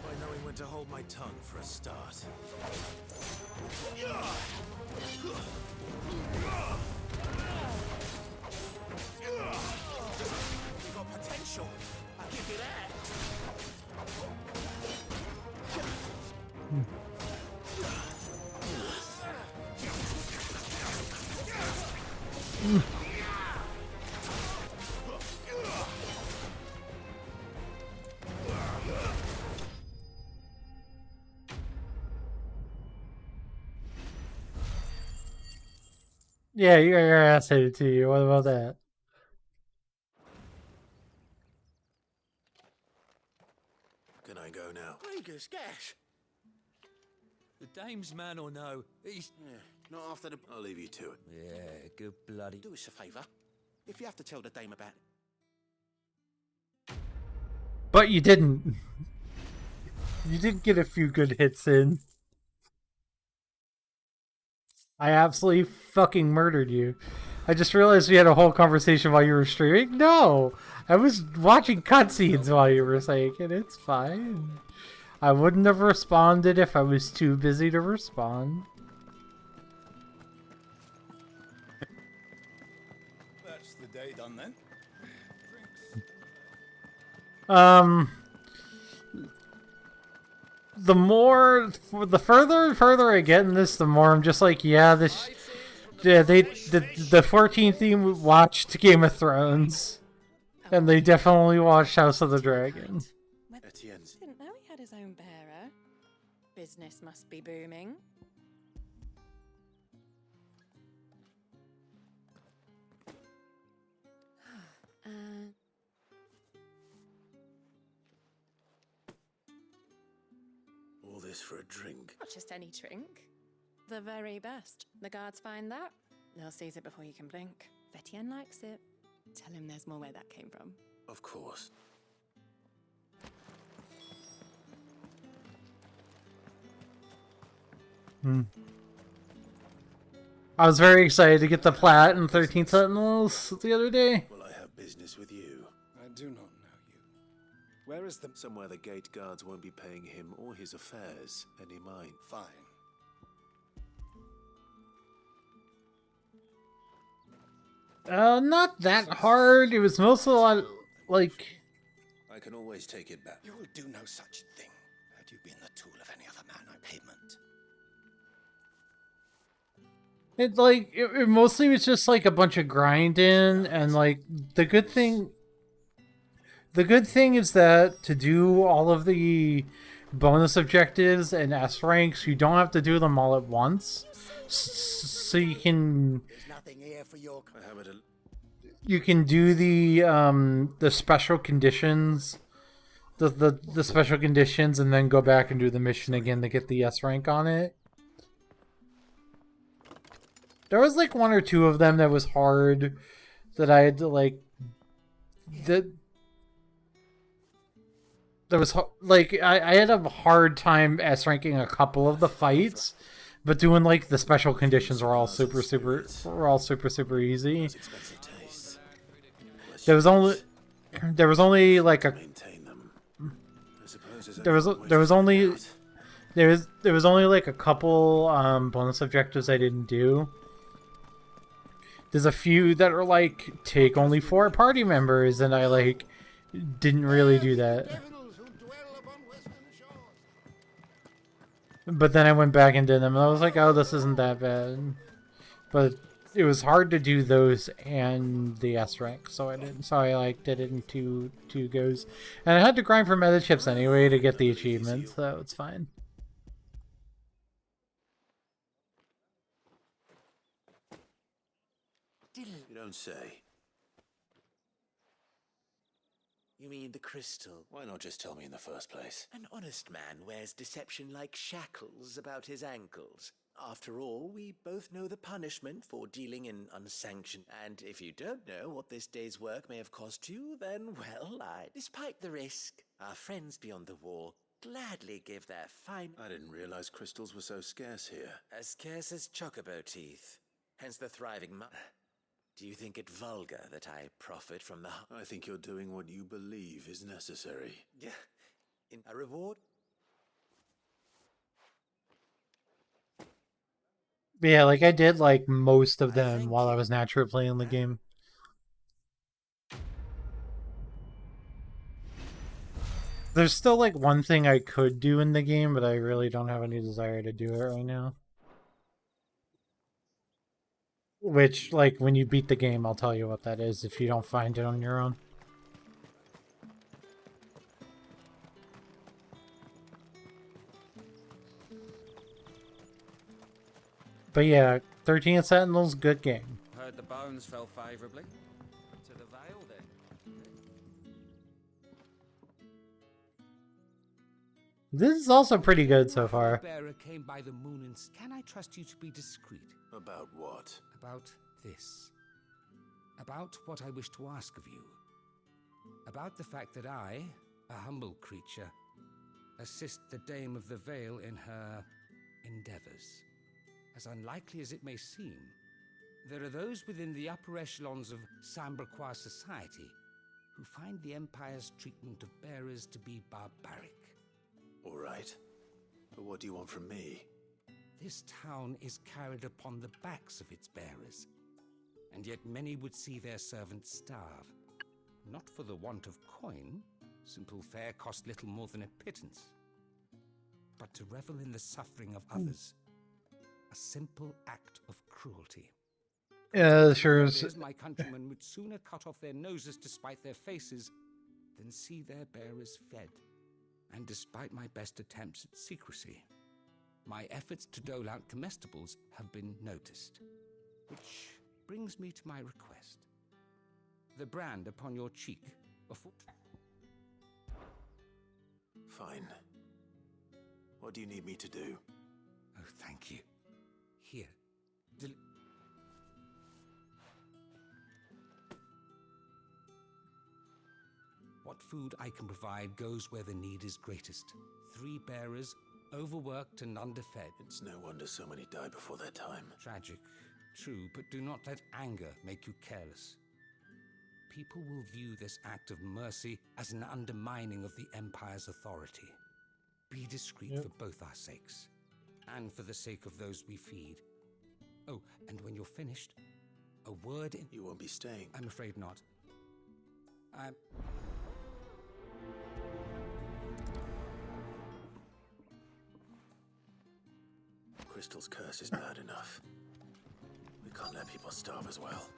By knowing when to hold my tongue for a start. We've got potential. I'll give you that. Yeah, you got your ass handed to you. What about that? Can I go now? Gregor's gas. The Dame's man or no, he's... Yeah, not after the... I'll leave you to it. Yeah, good bloody... Do us a favour. If you have to tell the Dame about it. But you didn't. You did get a few good hits in. I absolutely fucking murdered you. I just realized we had a whole conversation while you were streaming. No! I was watching cutscenes while you were saying it. It's fine. I wouldn't have responded if I was too busy to respond. That's the day done then. The further and further I get in this, the more I'm just like, yeah, the 14th team watched Game of Thrones, and they definitely watched House of the Dragon. Etienne's. Didn't know he had his own bearer. Business must be booming. All this for a drink. Not just any drink. The very best. The guards find that, they'll seize it before you can blink. Etienne likes it. Tell him there's more where that came from. Of course. I was very excited to get the plat and 13 Sentinels the other day. Well, I have business with you. I do not know you. Where is the... Somewhere the gate guards won't be paying him or his affairs any mind. Fine. Not that hard. It was mostly a lot, like... I can always take it back. You will do no such thing. Had you been the tool of any other man, I payment. It mostly was just like a bunch of grinding, and like the good thing is that to do all of the bonus objectives and S ranks, you don't have to do them all at once. So you can do the special conditions, the special conditions, and then go back and do the mission again to get the S rank on it. There was like one or two of them that was hard that I had to like I had a hard time S ranking a couple of the fights, but doing like the special conditions were all super easy. There was only like a there was only like a couple bonus objectives I didn't do. There's a few that are like take only 4 party members, and I like didn't really do that. But then I went back and did them, and I was like, oh, this isn't that bad. But it was hard to do those and the S rank, so I didn't. So I like did it in two goes, and I had to grind for meta chips anyway to get the achievement, so it's fine. You don't say. You mean the crystal? Why not just tell me in the first place? An honest man wears deception like shackles about his ankles. After all, we both know the punishment for dealing in unsanctioned. And if you don't know what this day's work may have cost you, then, well, despite the risk, our friends beyond the wall gladly give their fine... I didn't realize crystals were so scarce here. As scarce as chocobo teeth. Hence the thriving Do you think it vulgar that I profit from the... I think you're doing what you believe is necessary. Yeah. In a reward? But yeah, like I did like most of them while I was naturally playing the game. There's still like one thing I could do in the game, but I really don't have any desire to do it right now. Which, like, when you beat the game, I'll tell you what that is if you don't find it on your own. But yeah, 13 Sentinels, good game. Heard the bones fell favourably to the Vale then. This is also pretty good so far. Bearer came by the moon and... Can I trust you to be discreet? About what? About this. About what I wish to ask of you. About the fact that I, a humble creature, assist the Dame of the Vale in her endeavours. As unlikely as it may seem, there are those within the upper echelons of Samberquois society who find the Empire's treatment of bearers to be barbaric. All right. But what do you want from me? This town is carried upon the backs of its bearers, and yet many would see their servants starve. Not for the want of coin, simple fare cost little more than a pittance, but to revel in the suffering of others, a simple act of cruelty. Yeah, sure is. My countrymen would sooner cut off their noses to spite their faces than see their bearers fed. And despite my best attempts at secrecy, my efforts to dole out comestibles have been noticed. Which brings me to my request. The brand upon your cheek before... Fine. What do you need me to do? Oh, thank you. Here. What food I can provide goes where the need is greatest. 3 bearers, overworked and underfed. It's no wonder so many die before their time. Tragic, true, but do not let anger make you careless. People will view this act of mercy as an undermining of the Empire's authority. Be discreet for both our sakes, and for the sake of those we feed. Oh, and when you're finished, a word in... You won't be staying. I'm afraid not. Crystal's curse is bad enough. We can't let people starve as well.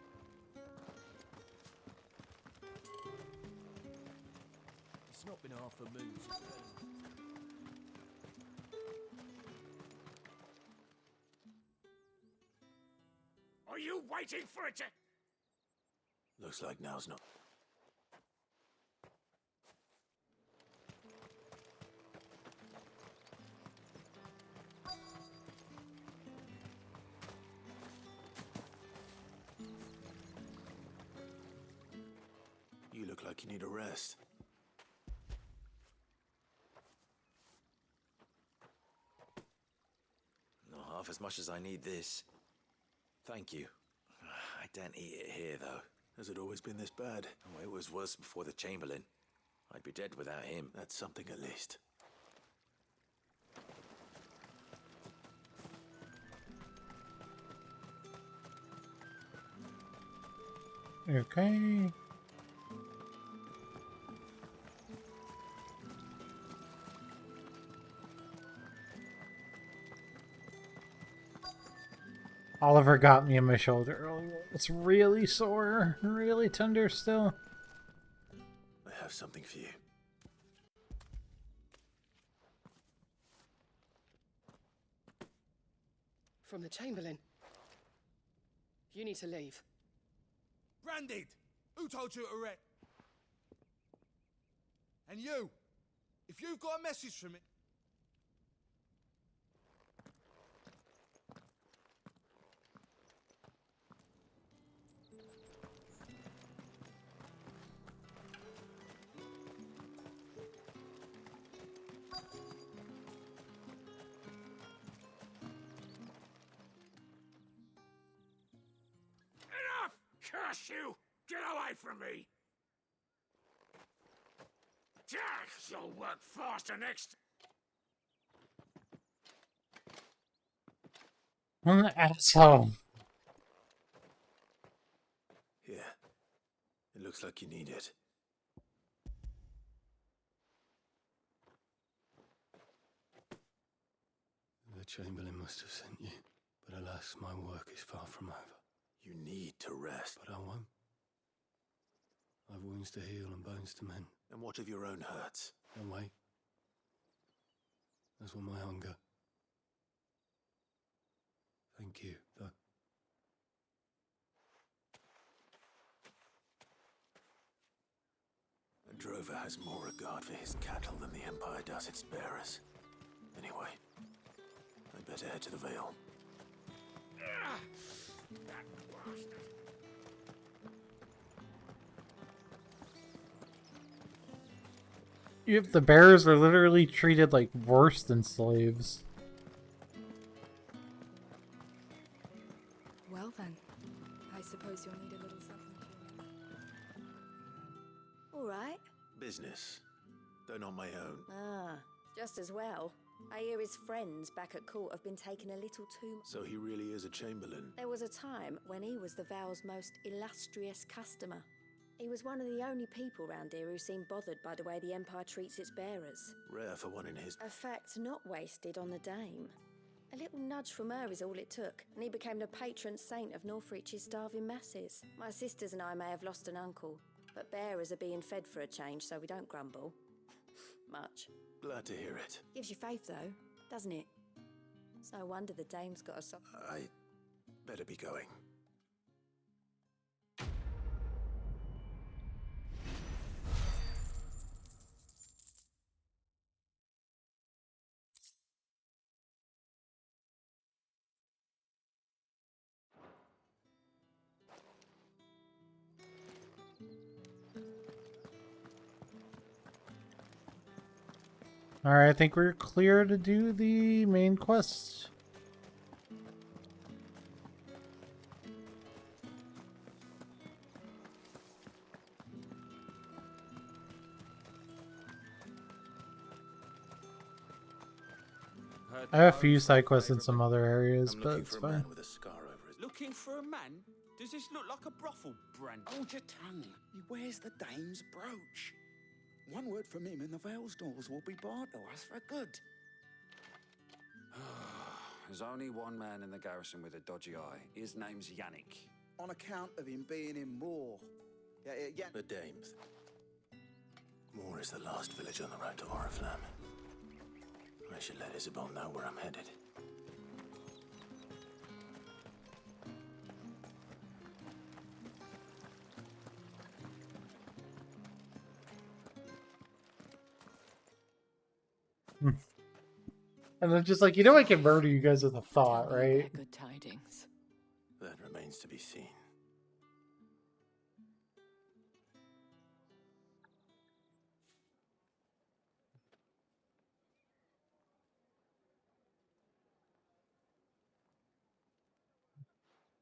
It's not been half a moon. Are you waiting for it to... Looks like now's not... You look like you need a rest. Not half as much as I need this. Thank you. I don't eat it here, though. Has it always been this bad? Oh, it was worse before the Chamberlain. I'd be dead without him. That's something at least. Okay. Oliver got me in my shoulder earlier. It's really sore, really tender still. I have something for you. From the Chamberlain. You need to leave. Branded! Who told you to wreck? And you! If you've got a message from it... Enough! Curse you! Get away from me! You'll work faster next... What an asshole. Here. It looks like you need it. The Chamberlain must have sent you, but alas, my work is far from over. You need to rest. But I won't. I've wounds to heal and bones to mend. And what of your own hurts? Don't wait. As will my hunger. Thank you, though. A drover has more regard for his cattle than the Empire does its bearers. Anyway, I'd better head to the Vale. That bastard! The bears are literally treated like worse than slaves. Well then, I suppose you'll need a little something. All right. Business, though not my own. Ah, just as well. I hear his friends back at court have been taking a little too much. So he really is a Chamberlain. There was a time when he was the Vale's most illustrious customer. He was one of the only people round here who seemed bothered by the way the Empire treats its bearers. Rare for one in his... A fact not wasted on the Dame. A little nudge from her is all it took, and he became the patron saint of Northreach's starving masses. My sisters and I may have lost an uncle, but bearers are being fed for a change, so we don't grumble. Much. Glad to hear it. Gives you faith, though, doesn't it? It's no wonder the Dame's got a soft... I better be going. Alright, I think we're clear to do the main quest. I have a few side quests in some other areas, but it's fine. Looking for a man? Does this look like a brothel, Brand? Hold your tongue. He wears the dame's brooch. One word from him and the Vale's doors will be barred to us for good. There's only one man in the garrison with a dodgy eye. His name's Yannick. On account of him being in Moor. Yeah. The Dames. Moor is the last village on the road to Oriflamme. I should let Isabel know where I'm headed. And I'm just like, you know I can murder you guys with a thought, right? Good tidings. That remains to be seen.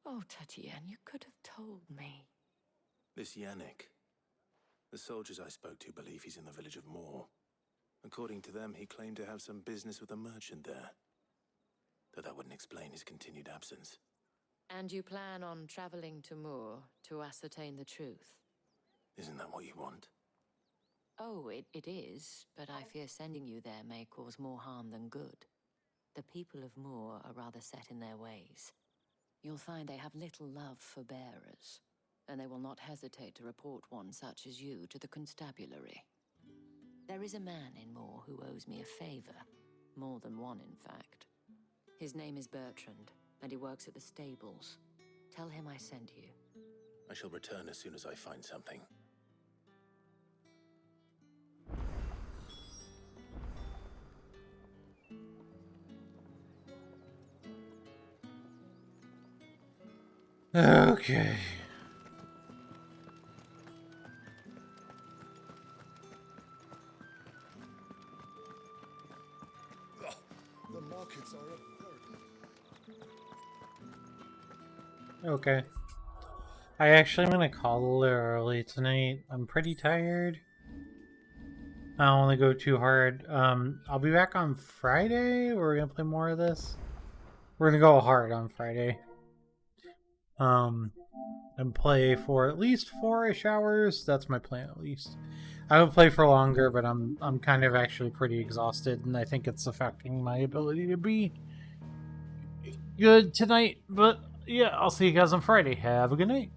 Oh, Tatienne, you could have told me. This Yannick. The soldiers I spoke to believe he's in the village of Moor. According to them, he claimed to have some business with a merchant there. Though that wouldn't explain his continued absence. And you plan on traveling to Moor to ascertain the truth? Isn't that what you want? Oh, it is, but I fear sending you there may cause more harm than good. The people of Moor are rather set in their ways. You'll find they have little love for bearers, and they will not hesitate to report one such as you to the constabulary. There is a man in Moor who owes me a favor. More than one, in fact. His name is Bertrand, and he works at the stables. Tell him I sent you. I shall return as soon as I find something. Okay. The markets are a Okay. I actually am gonna call a little early tonight. I'm pretty tired. I don't want to go too hard. I'll be back on Friday. We're gonna play more of this. We're gonna go hard on Friday. And play for at least 4-ish hours. That's my plan, at least. I would play for longer, but I'm kind of actually pretty exhausted, and I think it's affecting my ability to be good tonight. But yeah, I'll see you guys on Friday. Have a good night.